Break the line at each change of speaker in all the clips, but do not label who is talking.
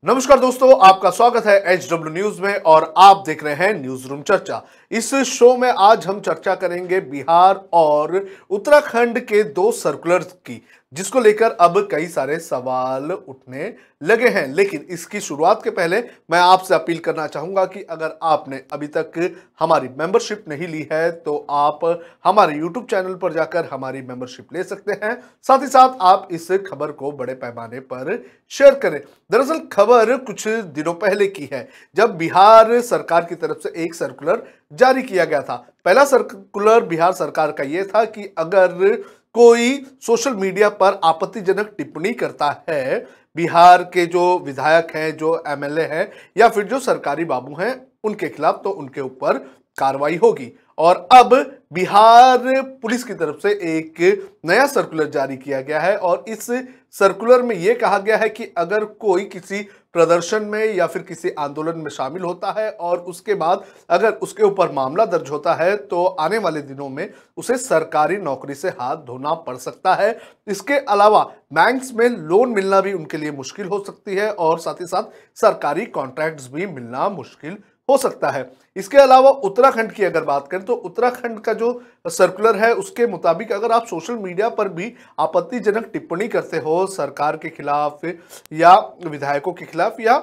नमस्कार दोस्तों, आपका स्वागत है HW न्यूज में और आप देख रहे हैं न्यूज रूम चर्चा। इस शो में आज हम चर्चा करेंगे बिहार और उत्तराखंड के दो सर्कुलर्स की, जिसको लेकर अब कई सारे सवाल उठने लगे हैं। लेकिन इसकी शुरुआत के पहले मैं आपसे अपील करना चाहूंगा कि अगर आपने अभी तक हमारी मेंबरशिप नहीं ली है तो आप हमारे यूट्यूब चैनल पर जाकर हमारी मेंबरशिप ले सकते हैं। साथ ही साथ आप इस खबर को बड़े पैमाने पर शेयर करें। दरअसल खबर कुछ दिनों पहले की है, जब बिहार सरकार की तरफ से एक सर्कुलर जारी किया गया था। पहला सर्कुलर बिहार सरकार का यह था कि अगर कोई सोशल मीडिया पर आपत्तिजनक टिप्पणी करता है, बिहार के जो विधायक हैं, जो एमएलए हैं या फिर जो सरकारी बाबू हैं, उनके खिलाफ, तो उनके ऊपर कार्रवाई होगी। और अब बिहार पुलिस की तरफ से एक नया सर्कुलर जारी किया गया है और इस सर्कुलर में यह कहा गया है कि अगर कोई किसी प्रदर्शन में या फिर किसी आंदोलन में शामिल होता है और उसके बाद अगर उसके ऊपर मामला दर्ज होता है तो आने वाले दिनों में उसे सरकारी नौकरी से हाथ धोना पड़ सकता है। इसके अलावा बैंक्स में लोन मिलना भी उनके लिए मुश्किल हो सकती है और साथ ही साथ सरकारी कॉन्ट्रैक्ट्स भी मिलना मुश्किल हो सकता है। इसके अलावा उत्तराखंड की अगर बात करें तो उत्तराखंड का जो सर्कुलर है उसके मुताबिक अगर आप सोशल मीडिया पर भी आपत्तिजनक टिप्पणी करते हो सरकार के खिलाफ या विधायकों के खिलाफ या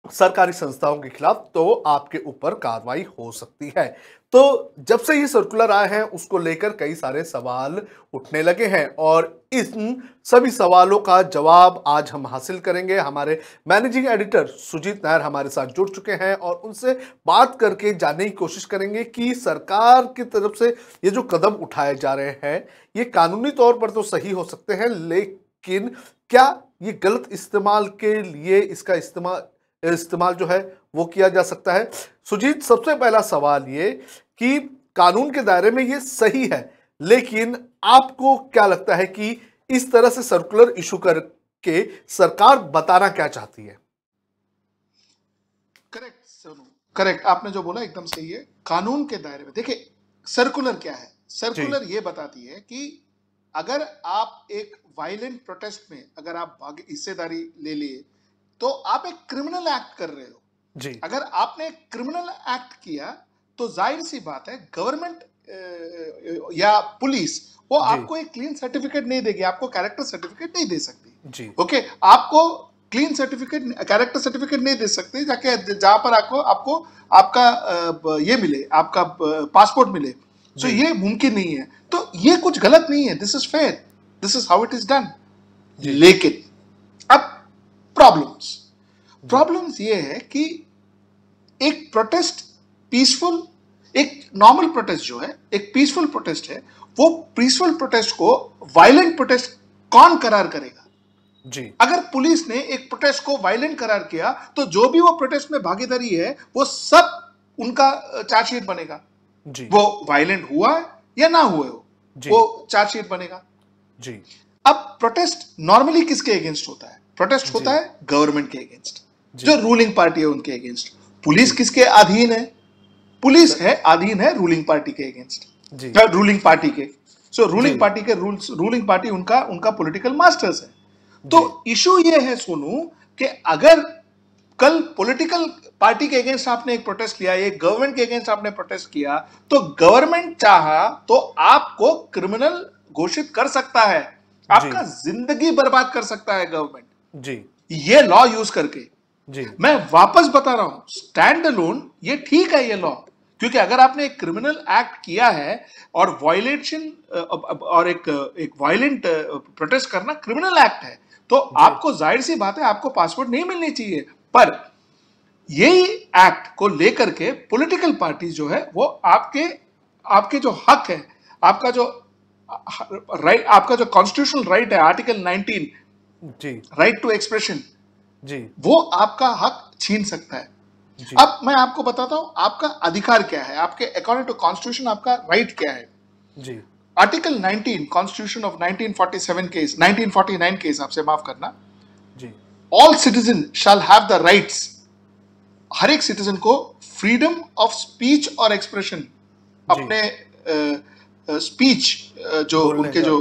सरकारी संस्थाओं के खिलाफ, तो आपके ऊपर कार्रवाई हो सकती है। तो जब से ये सर्कुलर आए हैं उसको लेकर कई सारे सवाल उठने लगे हैं और इन सभी सवालों का जवाब आज हम हासिल करेंगे। हमारे मैनेजिंग एडिटर सुजीत नायर हमारे साथ जुड़ चुके हैं और उनसे बात करके जानने की कोशिश करेंगे कि सरकार की तरफ से ये जो कदम उठाए जा रहे हैं ये कानूनी तौर पर तो सही हो सकते हैं, लेकिन क्या ये गलत इस्तेमाल के लिए इसका इस्तेमाल जो है वो किया जा सकता है। सुजीत, सबसे पहला सवाल ये कि कानून के दायरे में ये सही है, लेकिन आपको क्या लगता है कि इस तरह से सर्कुलर इशू करके सरकार बताना क्या चाहती है?
Correct Sonu, correct. आपने जो बोला एकदम सही है। कानून के दायरे में देखिए सर्कुलर क्या है। सर्कुलर ये बताती है कि अगर आप एक वायलेंट प्रोटेस्ट में अगर आप हिस्सेदारी ले लिए तो आप एक क्रिमिनल एक्ट कर रहे हो जी। अगर आपने एक क्रिमिनल एक्ट किया तो जाहिर सी बात है गवर्नमेंट या पुलिस वो आपको एक क्लीन सर्टिफिकेट नहीं देगी, आपको कैरेक्टर सर्टिफिकेट नहीं दे सकती जी। ओके, आपको क्लीन सर्टिफिकेट कैरेक्टर सर्टिफिकेट नहीं दे सकते जाके जहां पर आपको आपका ये मिले, आपका पासपोर्ट मिले, तो ये मुमकिन नहीं है। तो ये कुछ गलत नहीं है, this is fair, this is how it is done. लेकिन अब प्रॉब्लम्स ये है कि एक प्रोटेस्ट पीसफुल, एक नॉर्मल प्रोटेस्ट जो है, एक पीसफुल प्रोटेस्ट है, वो पीसफुल प्रोटेस्ट को वायलेंट प्रोटेस्ट कौन करार करेगा जी। अगर पुलिस ने एक प्रोटेस्ट को वायलेंट करार किया तो जो भी वो प्रोटेस्ट में भागीदारी है वो सब उनका चार्जशीट बनेगा जी। वो वायलेंट हुआ है या ना हुए हो वो चार्जशीट बनेगा जी। अब प्रोटेस्ट नॉर्मली किसके अगेंस्ट होता है? प्रोटेस्ट होता है गवर्नमेंट के अगेंस्ट, जो रूलिंग पार्टी है उनके अगेंस्ट। पुलिस किसके अधीन है? पुलिस है अधीन है रूलिंग पार्टी के अगेंस्ट, रूलिंग पार्टी के। सो रूलिंग पार्टी के रूल्स, रूलिंग पार्टी उनका पॉलिटिकल मास्टर्स है। तो इशू ये है सोनू कि अगर कल पॉलिटिकल पार्टी के अगेंस्ट आपने एक प्रोटेस्ट किया, एक गवर्नमेंट के अगेंस्ट आपने प्रोटेस्ट किया, तो गवर्नमेंट चाहा तो आपको क्रिमिनल घोषित कर सकता है, आपका जिंदगी बर्बाद कर सकता है गवर्नमेंट जी, ये लॉ यूज करके जी। मैं वापस बता रहा हूं, स्टैंड अलोन ये ठीक है ये लॉ, क्योंकि अगर आपने एक क्रिमिनल एक्ट किया है और वायलेशन और एक वायलेंट प्रोटेस्ट करना क्रिमिनल एक्ट है, तो आपको जाहिर सी बात है आपको पासपोर्ट नहीं मिलनी चाहिए। पर यही एक्ट को लेकर के पॉलिटिकल पार्टी जो है वो आपके जो हक है, आपका जो राइट, आपका जो कॉन्स्टिट्यूशनल राइट है आर्टिकल 19 जी, राइट टू एक्सप्रेशन जी, वो आपका हक छीन सकता है। अब मैं आपको बताता हूं आपका अधिकार क्या है, आपके अकॉर्डिंग टू कॉन्स्टिट्यूशन आपका राइट क्या है जी। आर्टिकल 19 कॉन्स्टिट्यूशन ऑफ 1947 के 1949 के हिसाब से, माफ करना जी, all citizen shall have the rights, हर एक सिटीजन को फ्रीडम ऑफ स्पीच और एक्सप्रेशन, अपने स्पीच जो उनके जो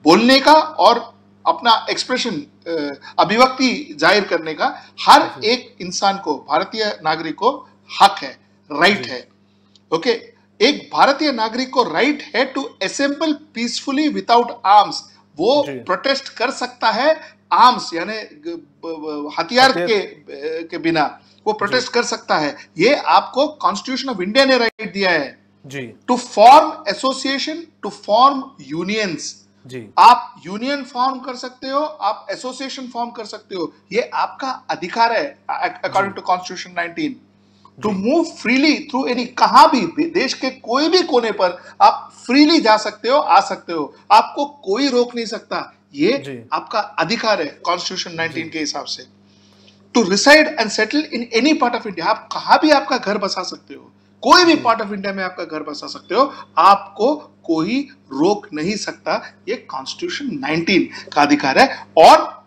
बोलने का और अपना एक्सप्रेशन अभिव्यक्ति जाहिर करने का हर एक इंसान को, भारतीय नागरिक को हक है, राइट है। ओके, एक भारतीय नागरिक को राइट है to assemble peacefully without arms. वो प्रोटेस्ट कर सकता है आर्म्स यानी हथियार के बिना वो प्रोटेस्ट कर सकता है। ये आपको कॉन्स्टिट्यूशन ऑफ इंडिया ने राइट दिया है जी। To form association, to form unions जी। आप यूनियन फॉर्म कर सकते हो, आप एसोसिएशन फॉर्म कर सकते हो, ये आपका अधिकार है according to constitution 19। To move freely through any, कहां भी देश के कोई भी कोने पर आप फ्रीली जा सकते हो, आ सकते हो, आपको कोई रोक नहीं सकता, ये आपका अधिकार है कॉन्स्टिट्यूशन 19 के हिसाब से। To reside and settle in any part of India, आप कहां भी आपका घर बसा सकते हो, कोई भी पार्ट ऑफ इंडिया में आपका घर बसा सकते हो, आपको कोई रोक नहीं सकता, ये कॉन्स्टिट्यूशन 19 का अधिकार है। और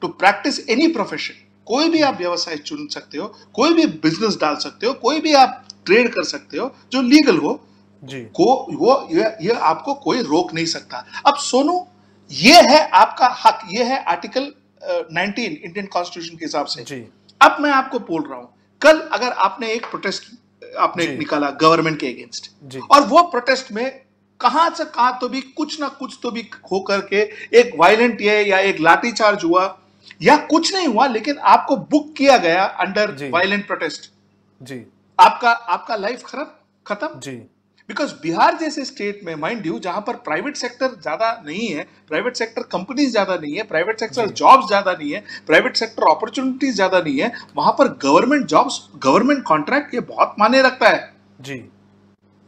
टू प्रैक्टिस एनी प्रोफेशन, कोई भी आप व्यवसाय चुन सकते हो, कोई भी बिजनेस डाल सकते हो, कोई भी आप ट्रेड कर सकते हो जो लीगल हो जी। ये आपको कोई रोक नहीं सकता। अब सोनू, ये है आपका हक, ये है आर्टिकल 19 इंडियन कॉन्स्टिट्यूशन के हिसाब से जी। अब मैं आपको बोल रहा हूं, कल अगर आपने एक प्रोटेस्ट आपने निकाला गवर्नमेंट के अगेंस्ट, और वो प्रोटेस्ट में कहां से कहां तो भी कुछ ना कुछ तो भी हो करके एक वायलेंट या एक लाठीचार्ज हुआ या कुछ नहीं हुआ, लेकिन आपको बुक किया गया अंडर वायलेंट प्रोटेस्ट जी, आपका लाइफ खत्म जी। बिकॉज बिहार जैसे स्टेट में, माइंड यू, जहां पर प्राइवेट सेक्टर ज्यादा नहीं है, प्राइवेट सेक्टर कंपनीज ज्यादा नहीं है, प्राइवेट सेक्टर जॉब्स ज्यादा नहीं है, प्राइवेट सेक्टर अपॉर्चुनिटीज ज्यादा नहीं है, वहां पर गवर्नमेंट जॉब्स, गवर्नमेंट कॉन्ट्रैक्ट ये बहुत मायने रखता है जी।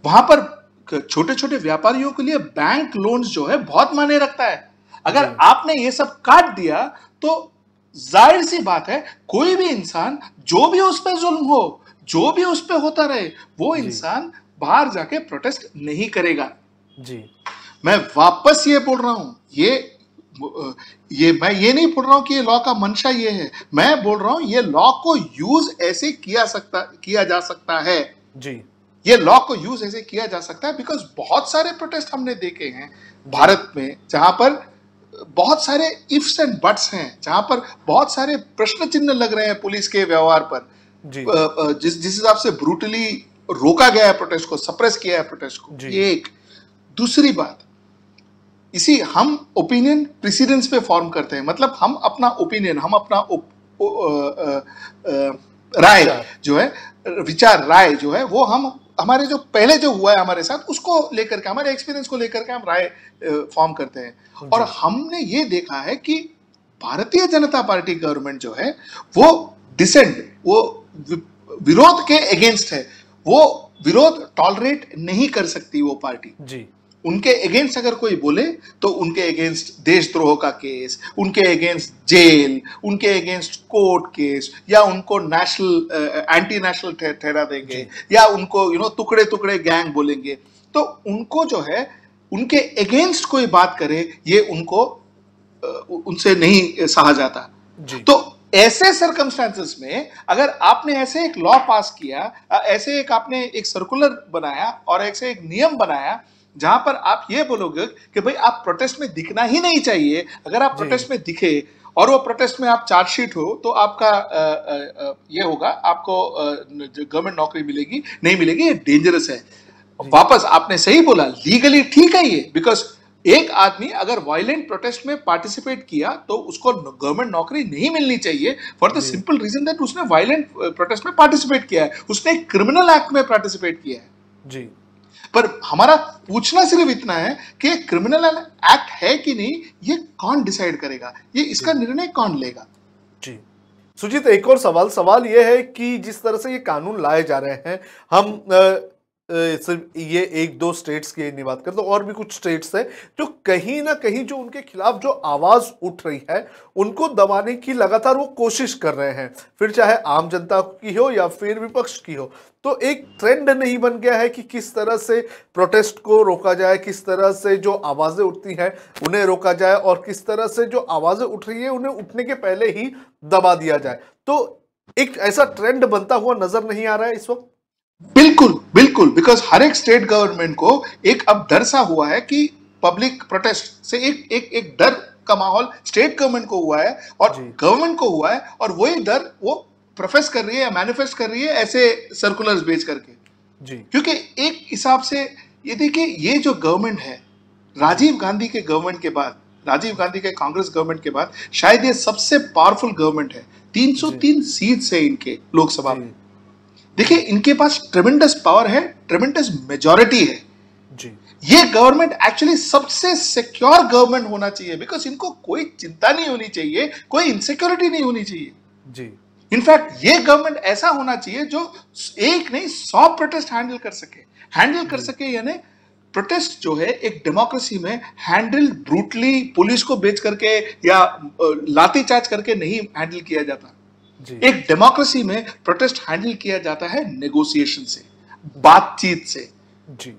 वहां पर छोटे छोटे व्यापारियों के लिए बैंक लोन्स जो है बहुत मायने रखता है। अगर आपने ये सब काट दिया तो जाहिर सी बात है, कोई भी इंसान जो भी उस पर जुल्म हो, जो भी उस पर होता रहे, वो इंसान बाहर जाके प्रोटेस्ट नहीं करेगा जी। मैं वापस ये बोल रहा हूं, मैं ये नहीं बोल रहा हूं कि ये लॉ का मंशा ये है, मैं बोल रहा हूं ये लॉ को यूज ऐसे किया जा सकता है जी। ये लॉ को यूज ऐसे किया जा सकता है बिकॉज बहुत सारे प्रोटेस्ट हमने देखे हैं भारत में जहां पर बहुत सारे इफ्स एंड बट्स हैं, जहां पर बहुत सारे प्रश्न चिन्ह लग रहे हैं पुलिस के व्यवहार पर जी। जिस हिसाब से ब्रूटली रोका गया है प्रोटेस्ट को, सप्रेस किया है प्रोटेस्ट को, ये एक। दूसरी बात, इसी हम ओपिनियन प्रेसिडेंस पे फॉर्म करते हैं, मतलब हम अपना ओपिनियन, हम अपना राय जो है, विचार राय जो है, वो हम हमारे जो पहले जो हुआ है हमारे साथ उसको लेकर के, हमारे एक्सपीरियंस को लेकर के हम राय फॉर्म करते हैं। और हमने ये देखा है कि भारतीय जनता पार्टी गवर्नमेंट जो है वो डिसेंट, वो विरोध के अगेंस्ट है, वो विरोध टॉलरेट नहीं कर सकती वो पार्टी जी। उनके अगेंस्ट अगर कोई बोले तो उनके अगेंस्ट देशद्रोह का केस, उनके अगेंस्ट जेल, उनके अगेंस्ट कोर्ट केस, या उनको नेशनल एंटी नेशनल ठहरा देंगे, या उनको टुकड़े टुकड़े गैंग बोलेंगे। तो उनको जो है उनके अगेंस्ट कोई बात करे, ये उनको उनसे नहीं सहा जाता जी। तो ऐसे सर्कमस्टेंसेस में अगर आपने ऐसे एक लॉ पास किया, ऐसे एक आपने एक सर्कुलर बनाया और ऐसे एक नियम बनाया जहां पर आप ये बोलोगे कि भाई आप प्रोटेस्ट में दिखना ही नहीं चाहिए, अगर आप प्रोटेस्ट में दिखे और वो प्रोटेस्ट में आप चार्जशीट हो तो आपका ये होगा, आपको गवर्नमेंट नौकरी मिलेगी नहीं मिलेगी, ये डेंजरस है। वापस आपने सही बोला, लीगली ठीक है ये, बिकॉज एक आदमी अगर वायलेंट प्रोटेस्ट में पार्टिसिपेट किया तो उसको गवर्नमेंट नौकरी नहीं मिलनी चाहिए for the simple reason that उसने वायलेंट प्रोटेस्ट में पार्टिसिपेट किया है, उसने क्रिमिनल एक्ट में पार्टिसिपेट किया है जी। पर हमारा पूछना सिर्फ इतना है कि क्रिमिनल एक्ट है कि नहीं, ये कौन डिसाइड करेगा, ये इसका निर्णय कौन लेगा
जी। सुजीत, एक और सवाल ये है कि जिस तरह से ये कानून लाए जा रहे हैं, हम सिर्फ ये एक दो स्टेट्स की नहीं बात करते, तो और भी कुछ स्टेट्स हैं जो कहीं ना कहीं जो उनके खिलाफ जो आवाज उठ रही है उनको दबाने की लगातार वो कोशिश कर रहे हैं, फिर चाहे आम जनता की हो या फिर विपक्ष की हो। तो एक ट्रेंड नहीं बन गया है कि किस तरह से प्रोटेस्ट को रोका जाए, किस तरह से जो आवाजें उठती हैं उन्हें रोका जाए, और किस तरह से जो आवाजें उठ रही है उन्हें उठने के पहले ही दबा दिया जाए। तो एक ऐसा ट्रेंड बनता हुआ नजर नहीं आ रहा है इस वक्त?
बिल्कुल बिल्कुल, बिकॉज हर एक स्टेट गवर्नमेंट को एक अब डर सा हुआ है कि पब्लिक प्रोटेस्ट से एक डर का माहौल स्टेट गवर्नमेंट को हुआ है और
जी
गवर्नमेंट को हुआ है, और वही डर वो प्रोफेस कर रही है या मैनिफेस्ट कर रही है ऐसे सर्कुलर्स भेज करके।
जी
क्योंकि एक हिसाब से ये देखिए, ये जो गवर्नमेंट है राजीव गांधी के गवर्नमेंट के बाद, राजीव गांधी के कांग्रेस गवर्नमेंट के बाद शायद ये सबसे पावरफुल गवर्नमेंट है। 303 सीट्स है इनके लोकसभा में।
जी
देखिए इनके पास ट्रेमेंडस पावर है, ट्रेमेंडस मेजॉरिटी है।
जी
ये गवर्नमेंट एक्चुअली सबसे सिक्योर गवर्नमेंट होना चाहिए, बिकॉज इनको कोई चिंता नहीं होनी चाहिए, कोई इनसिक्योरिटी नहीं होनी चाहिए।
जी
इनफैक्ट ये गवर्नमेंट ऐसा होना चाहिए जो एक नहीं 100 प्रोटेस्ट हैंडल कर सके यानी प्रोटेस्ट जो है एक डेमोक्रेसी में हैंडल ब्रूटली पुलिस को बेच करके या लाठीचार्ज करके नहीं हैंडल किया जाता।
जी
एक डेमोक्रेसी में प्रोटेस्ट हैंडल किया जाता है नेगोशिएशन से, बातचीत से,
जी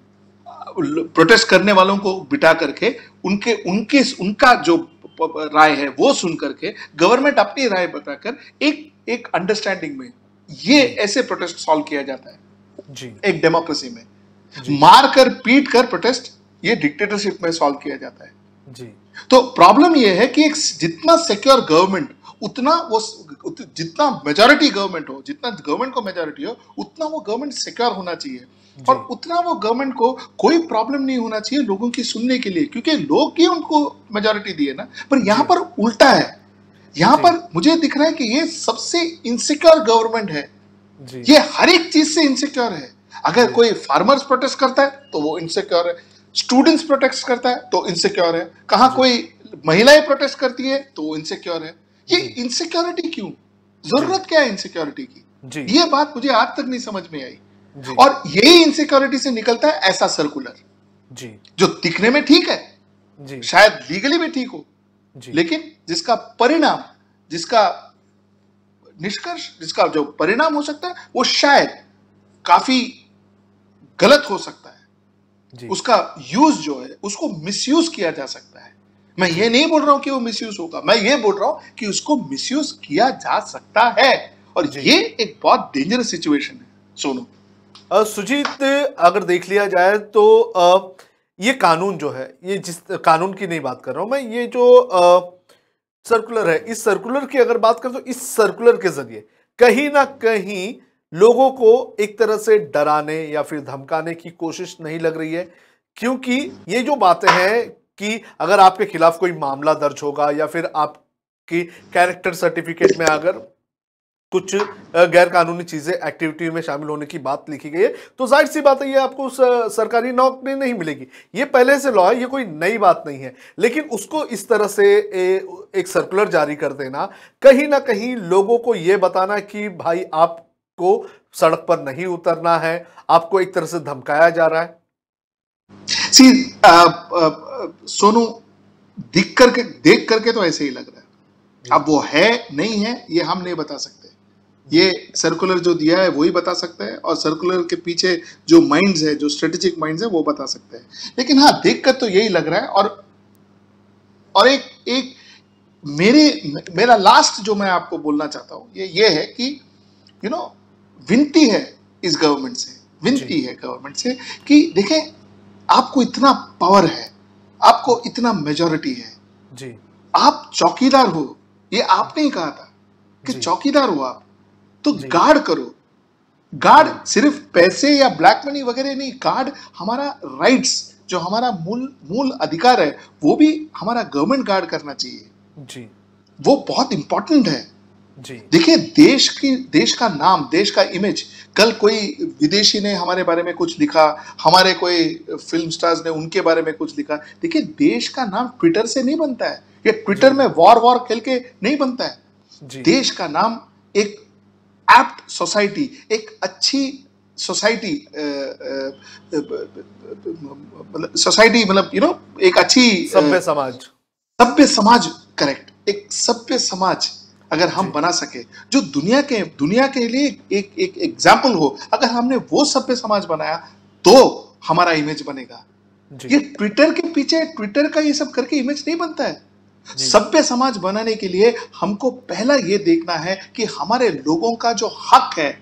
प्रोटेस्ट करने वालों को बिठा करके उनका जो राय है वो सुन करके गवर्नमेंट अपनी राय बताकर एक अंडरस्टैंडिंग में ये ऐसे प्रोटेस्ट सॉल्व किया जाता है
जी
एक डेमोक्रेसी में। मार कर पीट कर प्रोटेस्ट ये डिक्टेटरशिप में सॉल्व किया जाता है।
जी
तो प्रॉब्लम ये है कि एक जितना सिक्योर गवर्नमेंट उतना वो जितना मेजॉरिटी गवर्नमेंट हो, जितना गवर्नमेंट को मेजॉरिटी हो उतना वो गवर्नमेंट सिक्योर होना चाहिए और उतना वो गवर्नमेंट को कोई प्रॉब्लम नहीं होना चाहिए लोगों की सुनने के लिए, क्योंकि लोग ही उनको मेजॉरिटी दिए ना। पर यहां पर उल्टा है, यहां पर मुझे दिख रहा है कि ये सबसे इनसिक्योर गवर्नमेंट है।
जी
ये हर एक चीज से इनसिक्योर है। अगर कोई फार्मर्स प्रोटेस्ट करता है तो वो इनसिक्योर है, स्टूडेंट्स प्रोटेस्ट करता है तो इनसिक्योर है, कहां कोई महिलाएं प्रोटेस्ट करती है तो इनसिक्योर है। ये इनसिक्योरिटी क्यों, जरूरत क्या है इनसिक्योरिटी की?
जी
ये बात मुझे आज तक नहीं समझ में आई।
जी
और यही इनसिक्योरिटी से निकलता है ऐसा सर्कुलर
जी
जो दिखने में ठीक है,
जी
शायद लीगली भी ठीक हो,
जी
लेकिन जिसका परिणाम, जिसका निष्कर्ष, जिसका जो परिणाम हो सकता है वो शायद काफी गलत हो सकता है।
जी
उसका यूज जो है उसको मिसयूज किया जा सकता है। मैं ये नहीं बोल रहा हूं कि वो मिसयूज होगा, मैं ये बोल रहा हूं कि उसको मिसयूज किया जा सकता है और ये एक बहुत डेंजरस सिचुएशन है। सोनू
सुजीत, अगर देख लिया जाए तो ये कानून जो है, ये जिस कानून की नहीं बात कर रहा हूं मैं, ये जो सर्कुलर है, इस सर्कुलर की अगर बात करें तो इस सर्कुलर के जरिए कहीं ना कहीं लोगों को एक तरह से डराने या फिर धमकाने की कोशिश नहीं लग रही है, क्योंकि ये जो बातें हैं कि अगर आपके खिलाफ कोई मामला दर्ज होगा या फिर आपकी कैरेक्टर सर्टिफिकेट में अगर कुछ गैर कानूनी चीजें एक्टिविटी में शामिल होने की बात लिखी गई है तो जाहिर सी बात है ये आपको सरकारी नौकरी नहीं मिलेगी। ये पहले से लॉ है, ये कोई नई बात नहीं है, लेकिन उसको इस तरह से एक सर्कुलर जारी कर देना, कहीं ना कहीं लोगों को ये बताना कि भाई आपको सड़क पर नहीं उतरना है, आपको एक तरह से धमकाया जा रहा है।
सोनू देख करके तो ऐसे ही लग रहा है। अब वो है नहीं है ये हम नहीं बता सकते, ये सर्कुलर जो दिया है वही बता सकते हैं और सर्कुलर के पीछे जो माइंड्स है, जो स्ट्रेटेजिक माइंड्स है वो बता सकते हैं। लेकिन हाँ, देखकर तो यही लग रहा है। और एक मेरा लास्ट जो मैं आपको बोलना चाहता हूं ये है कि विनती है इस गवर्नमेंट से, विनती है गवर्नमेंट से कि देखें, आपको इतना पावर है, आपको इतना मेजॉरिटी है
जी,
आप चौकीदार हो, ये आपने ही कहा था कि चौकीदार हो आप, तो गार्ड करो। गार्ड सिर्फ पैसे या ब्लैक मनी वगैरह नहीं, गार्ड हमारा राइट्स, जो हमारा मूल अधिकार है वो भी हमारा गवर्नमेंट गार्ड करना चाहिए
जी,
वो बहुत इंपॉर्टेंट है
जी।
देखिए, देश का नाम, देश का इमेज, कल कोई विदेशी ने हमारे बारे में कुछ लिखा, हमारे कोई फिल्म स्टार्स ने उनके बारे में कुछ लिखा, देखिए देश का नाम ट्विटर से नहीं बनता है, ये ट्विटर में वॉर खेल के नहीं बनता है। देश का नाम एक एप्ट सोसाइटी, एक अच्छी सोसाइटी, मतलब एक अच्छी
सभ्य
समाज, करेक्ट, एक सभ्य समाज अगर हम बना सके जो दुनिया के लिए एक एग्जाम्पल हो, अगर हमने वो सभ्य समाज बनाया तो हमारा इमेज बनेगा। ये ट्विटर के पीछे, ट्विटर का ये सब करके इमेज नहीं बनता है। सभ्य समाज बनाने के लिए हमको पहला ये देखना है कि हमारे लोगों का जो हक है,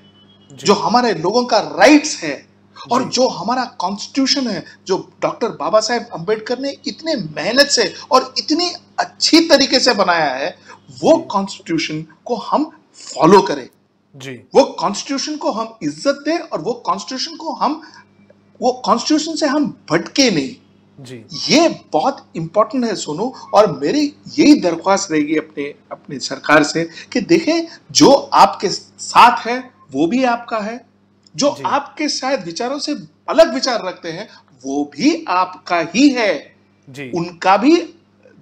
जो हमारे लोगों का राइट्स है, और
जी।
जो हमारा कॉन्स्टिट्यूशन है, जो डॉक्टर बाबा साहेब अंबेडकर ने इतने मेहनत से और इतनी अच्छी तरीके से बनाया है, वो
जी।
कॉन्स्टिट्यूशन को हम फॉलो करें,
जी।
वो कॉन्स्टिट्यूशन को हम इज्जत दें और वो कॉन्स्टिट्यूशन से हम भटके नहीं।
जी।
ये बहुत इंपॉर्टेंट है सोनू, और मेरी यही दरख्वास्त रहेगी अपने अपने सरकार से कि देखें, जो आपके साथ है वो भी आपका है, जो
जी।
आपके शायद विचारों से अलग विचार रखते हैं वो भी आपका ही है,
जी।
उनका भी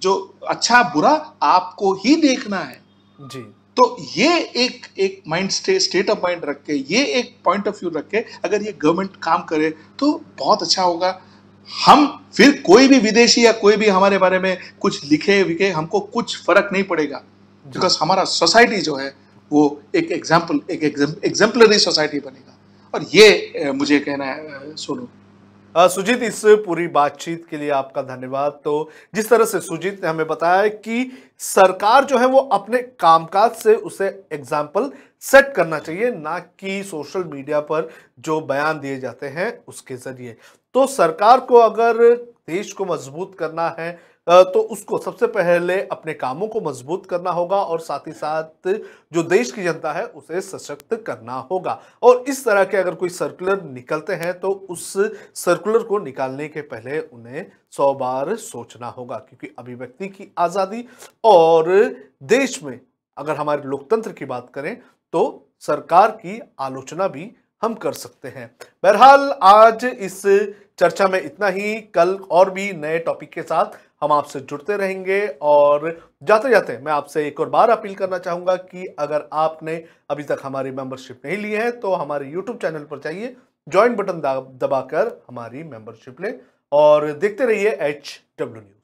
जो अच्छा बुरा आपको ही देखना है।
जी।
तो ये एक माइंड स्टेट ऑफ माइंड रख के, ये एक पॉइंट ऑफ व्यू रख के अगर ये गवर्नमेंट काम करे तो बहुत अच्छा होगा। हम फिर कोई भी विदेशी या कोई भी हमारे बारे में कुछ लिखे विखे, हमको कुछ फर्क नहीं पड़ेगा,
जी।
बिकॉज हमारा सोसाइटी जो है वो एक एग्जाम्पलरी सोसाइटी बनेगा। और ये मुझे कहना है सोनू।
सुजीत, इस पूरी बातचीत के लिए आपका धन्यवाद। तो जिस तरह से सुजीत ने हमें बताया कि सरकार जो है वो अपने कामकाज से उसे एग्जाम्पल सेट करना चाहिए, ना कि सोशल मीडिया पर जो बयान दिए जाते हैं उसके जरिए। तो सरकार को अगर देश को मजबूत करना है तो उसको सबसे पहले अपने कामों को मजबूत करना होगा और साथ ही साथ जो देश की जनता है उसे सशक्त करना होगा। और इस तरह के अगर कोई सर्कुलर निकलते हैं तो उस सर्कुलर को निकालने के पहले उन्हें 100 बार सोचना होगा, क्योंकि अभिव्यक्ति की आज़ादी और देश में अगर हमारे लोकतंत्र की बात करें तो सरकार की आलोचना भी हम कर सकते हैं। बहरहाल आज इस चर्चा में इतना ही। कल और भी नए टॉपिक के साथ हम आपसे जुड़ते रहेंगे। और जाते जाते मैं आपसे एक और बार अपील करना चाहूंगा कि अगर आपने अभी तक हमारी मेंबरशिप नहीं ली है तो हमारे यूट्यूब चैनल पर जाइए, ज्वाइन बटन दबाकर हमारी मेंबरशिप लें और देखते रहिए HW न्यूज।